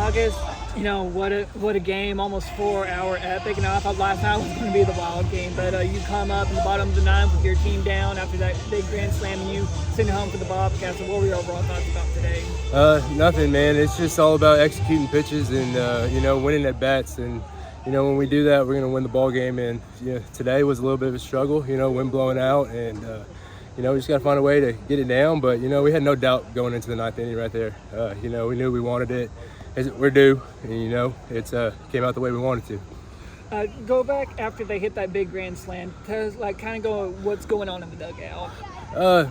August, what a game, almost 4-hour epic. I thought last night was going to be the wild game, but you come up in the bottom of the ninth with your team down after that big grand slam and you send home for the Bobcats. So what were your overall thoughts about today? Nothing, man. It's just all about executing pitches and, winning at bats. And, when we do that, we're going to win the ball game. And, today was a little bit of a struggle, wind blowing out. And, we just got to find a way to get it down. But, we had no doubt going into the ninth inning right there. We knew we wanted it. We're due, and it came out the way we wanted to. Go back after they hit that big grand slam. Tell us, what's going on in the dugout.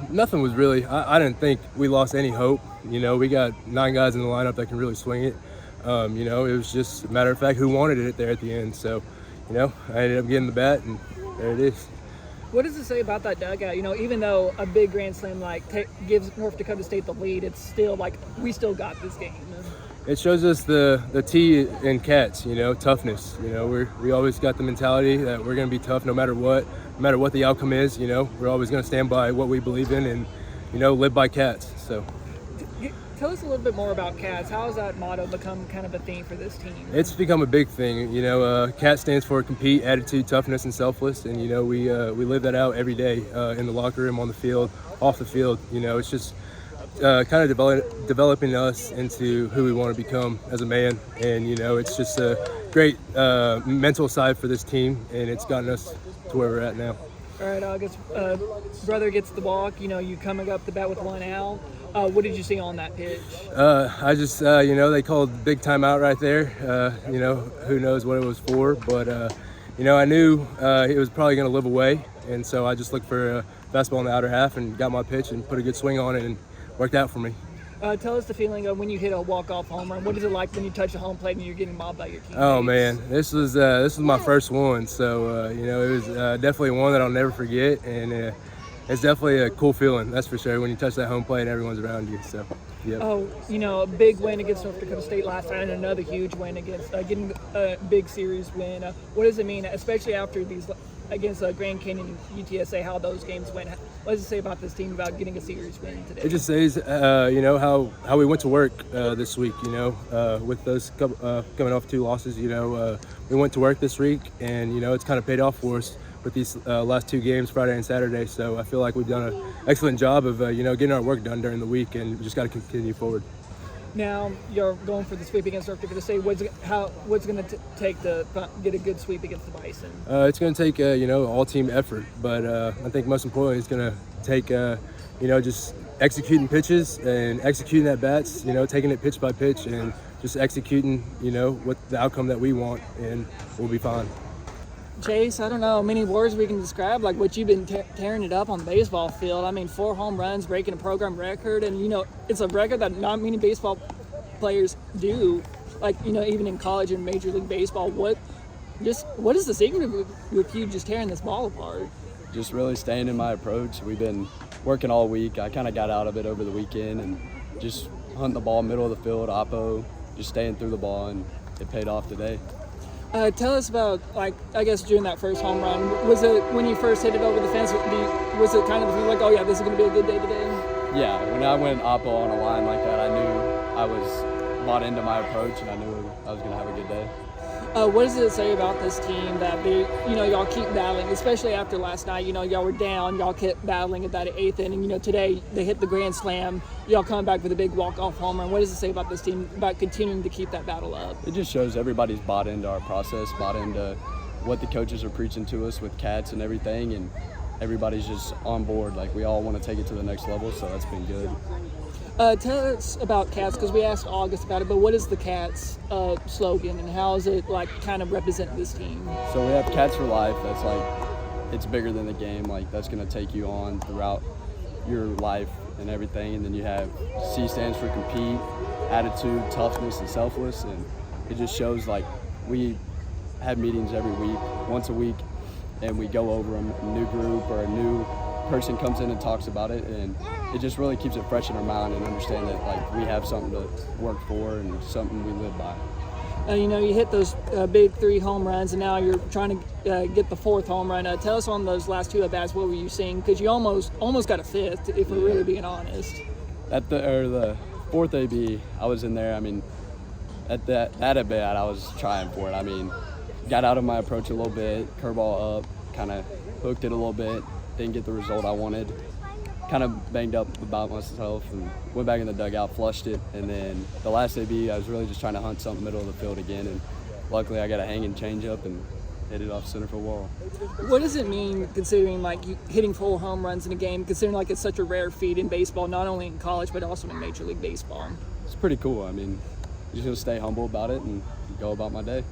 Nothing was really. I didn't think we lost any hope. We got 9 guys in the lineup that can really swing it. It was just a matter of fact who wanted it there at the end. So, I ended up getting the bat, and there it is. What does it say about that dugout? Even though a big grand slam gives North Dakota State the lead, it's still we still got this game. It shows us the T in Cats, toughness. We always got the mentality that we're going to be tough no matter what the outcome is. We're always going to stand by what we believe in and, live by Cats. So, tell us a little bit more about Cats. How has that motto become kind of a theme for this team? It's become a big thing. CAT stands for compete, attitude, toughness, and selfless. And we live that out every day in the locker room, on the field, off the field. It's just kind of developing us into who we want to become as a man. And, it's just a great mental side for this team, and it's gotten us to where we're at now. All right, August, brother gets the walk. You coming up the bat with 1 out. What did you see on that pitch? I just, they called big timeout right there. Who knows what it was for. But, I knew it was probably going to live away. And so I just looked for a fastball in the outer half and got my pitch and put a good swing on it, and worked out for me. Tell us the feeling of when you hit a walk-off home run. What is it like when you touch the home plate and you're getting mobbed by your teammates? Oh man, this was my first one, so it was definitely one that I'll never forget, and it's definitely a cool feeling, that's for sure, when you touch that home plate and everyone's around you. So, yeah. Oh, a big win against North Dakota State last night, and another huge win against getting a big series win. What does it mean, especially after these against Grand Canyon and UTSA, how those games went? What does it say about this team about getting a series win today? It just says, how we went to work this week. With those coming off 2 losses. We went to work this week, and it's kind of paid off for us with these last 2 games, Friday and Saturday. So I feel like we've done an excellent job of getting our work done during the week, and we just got to continue forward. Now you're going for the sweep against North Dakota State. What's going to take to get a good sweep against the Bison? It's going to take all-team effort, but I think most importantly it's going to take just executing pitches and executing at bats. Taking it pitch by pitch and just executing what the outcome that we want, and we'll be fine. Chase, I don't know many words we can describe what you've been tearing it up on the baseball field. 4 home runs, breaking a program record, and it's a record that not many baseball players do. Even in college and Major League Baseball. What is the secret with you just tearing this ball apart? Just really staying in my approach. We've been working all week. I kind of got out of it over the weekend and just hunting the ball middle of the field, oppo, just staying through the ball, and it paid off today. Tell us about, during that first home run, was it when you first hit it over the fence, was it kind of the feeling this is going to be a good day today? Yeah, when I went oppo on a line like that, I knew I was bought into my approach, and I knew I was going to have a good day. What does it say about this team that y'all keep battling, especially after last night? Y'all were down, y'all kept battling at that 8th inning. Today they hit the grand slam. Y'all come back with a big walk-off home run. What does it say about this team about continuing to keep that battle up? It just shows everybody's bought into our process, bought into what the coaches are preaching to us with Cats and everything, and everybody's just on board. We all want to take it to the next level, so that's been good. Tell us about Cats, because we asked August about it, but what is the Cats slogan, and how is it kind of represent this team? So we have Cats for life. That's it's bigger than the game. That's going to take you on throughout your life and everything. And then you have C stands for compete, attitude, toughness, and selfless. And it just shows we have meetings every week, once a week, and we go over them. A new group or a new person comes in and talks about it, and it just really keeps it fresh in our mind and understand that we have something to work for and something we live by. You hit those big 3 home runs, and now you're trying to get the 4th home run. Tell us on those last 2 at-bats, what were you seeing? Because you almost got a 5th, if we're really being honest. At the 4th AB, I was in there. at that at bat, I was trying for it. I mean, got out of my approach a little bit, curveball up, kind of hooked it a little bit, didn't get the result I wanted. Kind of banged up about myself and went back in the dugout, flushed it, and then the last AB, I was really just trying to hunt something middle of the field again, and luckily I got a hanging changeup and hit it off center field wall. What does it mean considering like you hitting 4 home runs in a game, considering like it's such a rare feat in baseball, not only in college but also in Major League Baseball? It's pretty cool. I mean, just gonna stay humble about it and go about my day.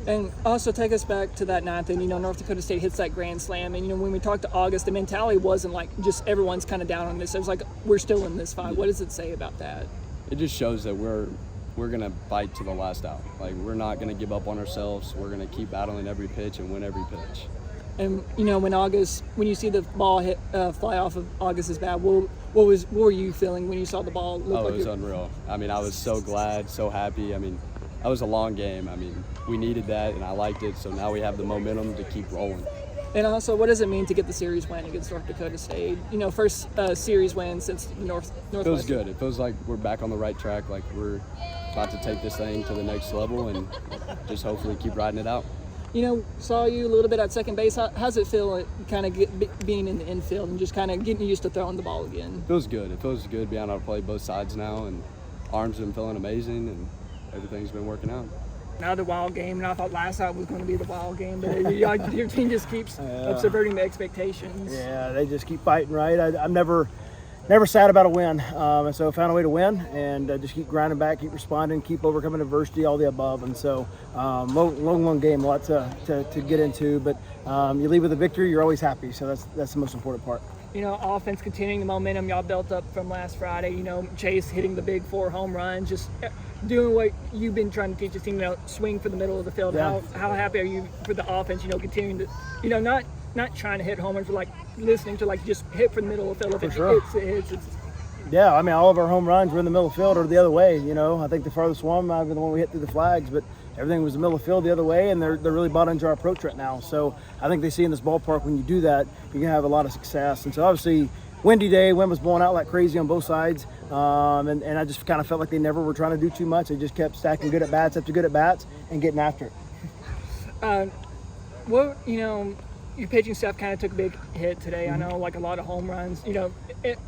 And also take us back to that 9th, and North Dakota State hits that grand slam, and when we talked to August, the mentality wasn't like just everyone's kind of down on this. It was like we're still in this fight. What does it say about that? It just shows that we're gonna fight to the last out. Like, we're not gonna give up on ourselves. We're gonna keep battling every pitch and win every pitch. And when you see the ball hit fly off of August's bat, what were you feeling when you saw the ball? It was unreal. I mean, I was so glad, so happy. I mean, that was a long game. I mean, we needed that, and I liked it. So now we have the momentum to keep rolling. And also, what does it mean to get the series win against North Dakota State? First series win since Northwestern. It feels good. It feels like we're back on the right track. Like, we're about to take this thing to the next level and just hopefully keep riding it out. Saw you a little bit at second base. How's it feel kind of being in the infield and just kind of getting used to throwing the ball again? It feels good. It feels good being able to play both sides now, and arms been feeling amazing, and everything's been working out. Another wild game, and I thought last night was going to be the wild game, but your team just keeps subverting the expectations. Yeah, they just keep fighting, right? I'm never sad about a win, and so I found a way to win, and just keep grinding back, keep responding, keep overcoming adversity, all the above. And so long game, a lot to get into, but you leave with a victory, you're always happy, so that's the most important part. Offense continuing the momentum y'all built up from last Friday. Chase hitting the big 4 home runs, just doing what you've been trying to teach your team, swing for the middle of the field. Yeah. How happy are you for the offense, continuing to, not trying to hit homers, but listening to just hit for the middle of the field. If it hits. Yeah, I mean, all of our home runs were in the middle of the field or the other way. I think the farthest one might have been the one we hit through the flags, but everything was the middle of the field the other way, and they're really bought into our approach right now. So I think they see in this ballpark when you do that, you can have a lot of success. And so obviously, windy day, wind was blowing out like crazy on both sides, and I just kind of felt like they never were trying to do too much. They just kept stacking good at bats after good at bats and getting after it. Your pitching staff kind of took a big hit today. I know, a lot of home runs,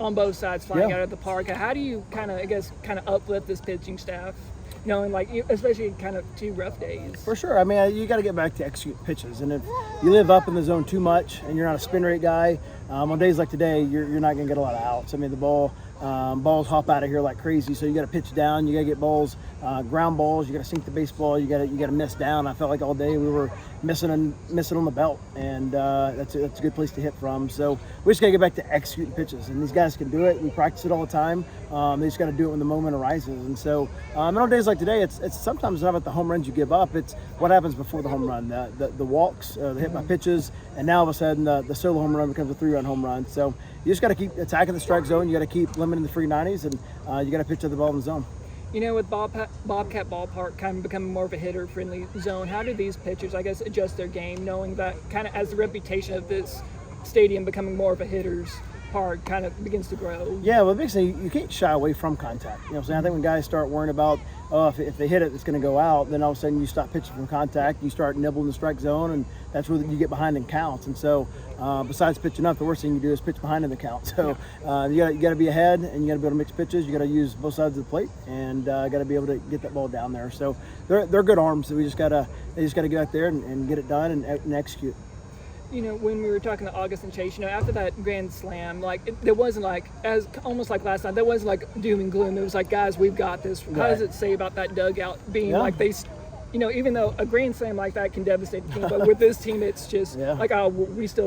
on both sides flying out of the park. How do you kind of uplift this pitching staff, knowing especially kind of 2 rough days? For sure. I mean, you got to get back to execute pitches, and if you live up in the zone too much and you're not a spin rate guy, on days like today, you're not going to get a lot of outs. I mean, the balls hop out of here like crazy, so you got to pitch down. You got to get balls, ground balls. You got to sink the baseball. You got to miss down. I felt like all day we were missing on the belt, and that's a good place to hit from. So we just got to get back to executing pitches, and these guys can do it. We practice it all the time. They just got to do it when the moment arises. And so, and on days like today, it's sometimes not about the home runs you give up. It's what happens before the home run, the walks, the hit by pitches, and now all of a sudden the solo home run becomes a 3-run home run. So you just got to keep attacking the strike zone. You got to keep limiting the free 90s, and you got to pitch to the ball in the zone. With Bobcat Ballpark kind of becoming more of a hitter-friendly zone, how do these pitchers, adjust their game, knowing that kind of as the reputation of this stadium becoming more of a hitter's park kind of begins to grow? Yeah, well, the big thing, you can't shy away from contact. I think when guys start worrying about, if they hit it, it's going to go out, then all of a sudden you stop pitching from contact, you start nibbling the strike zone, and that's where you get behind in counts. And so besides pitching up, the worst thing you do is pitch behind in the count. So you got to be ahead, and you got to be able to mix pitches. You got to use both sides of the plate, and got to be able to get that ball down there. So they're good arms. So they just got to get out there and get it done and execute. When we were talking to August and Chase, after that grand slam, there wasn't almost like last night, there wasn't doom and gloom. It was guys, we've got this. How does it say about that dugout being they, even though a grand slam like that can devastate the team, but with this team, it's just we're still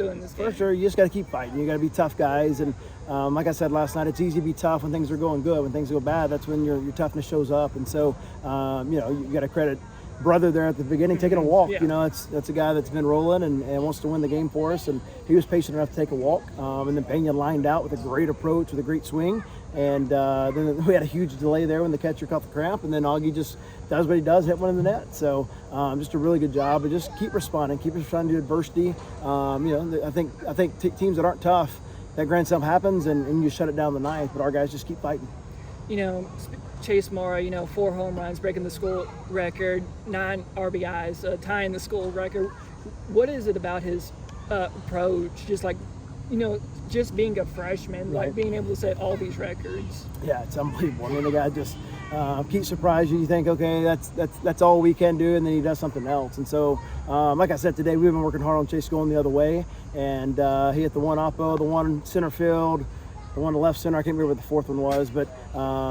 in this game. For sure, you just got to keep fighting. You got to be tough guys, and like I said last night, it's easy to be tough when things are going good. When things go bad, that's when your toughness shows up. And so, you got to credit brother there at the beginning taking a walk. That's a guy that's been rolling and wants to win the game for us, and he was patient enough to take a walk, and then Pena lined out with a great approach, with a great swing, and then we had a huge delay there when the catcher caught the cramp, and then Augie just does what he does, hit one in the net. So just a really good job, but just keep responding to adversity. I think teams that aren't tough, that grand slam happens and you shut it down the ninth, but our guys just keep fighting. Chase Mora, 4 home runs, breaking the school record, 9 RBIs, tying the school record. What is it about his approach, just like, just being a freshman, Right. like being able to set all these records? Yeah, it's unbelievable. I mean, the guy just keeps surprising you. You think, okay, that's all we can do, and then he does something else. And so, like I said today, we've been working hard on Chase going the other way, and he hit the one oppo, the one center field, the one to left center. I can't remember what the fourth one was, but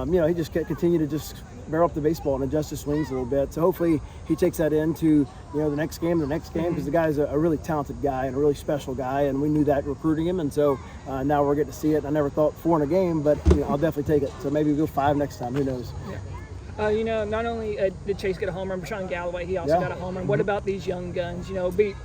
he just continued to just barrel up the baseball and adjust his swings a little bit. So hopefully he takes that into the next game, because the guy's a really talented guy and a really special guy, and we knew that recruiting him. And so now we're getting to see it. I never thought 4 in a game, but I'll definitely take it. So maybe we'll go 5 next time. Who knows? Not only did Chase get a home run, Sean Galloway, he also got a home run. What about these young guns?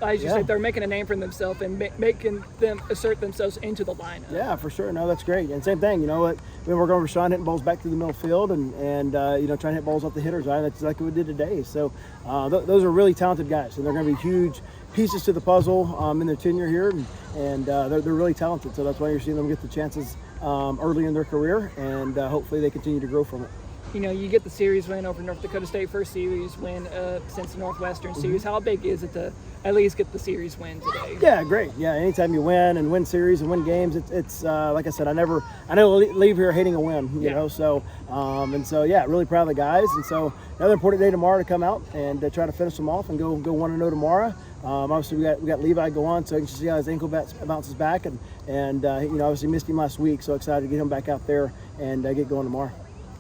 As you said, they're making a name for themselves and making them assert themselves into the lineup. Yeah, for sure. No, that's great. And same thing, we're going for Sean hitting balls back through the middle field and trying to hit balls off the hitter's eye. That's exactly what we did today. So those are really talented guys, and they're going to be huge pieces to the puzzle in their tenure here, and they're really talented. So that's why you're seeing them get the chances early in their career, and hopefully they continue to grow from it. You get the series win over North Dakota State, first series win since the Northwestern series. How big is it to at least get the series win today? Yeah, great. Yeah, anytime you win series and win games, it's like I said, I never leave here hating a win. You know, so really proud of the guys. And so another important day tomorrow to come out and try to finish them off and go 1-0 tomorrow. Obviously we got Levi go on, so you can see how his ankle bounces back, and obviously missed him last week, so excited to get him back out there and get going tomorrow.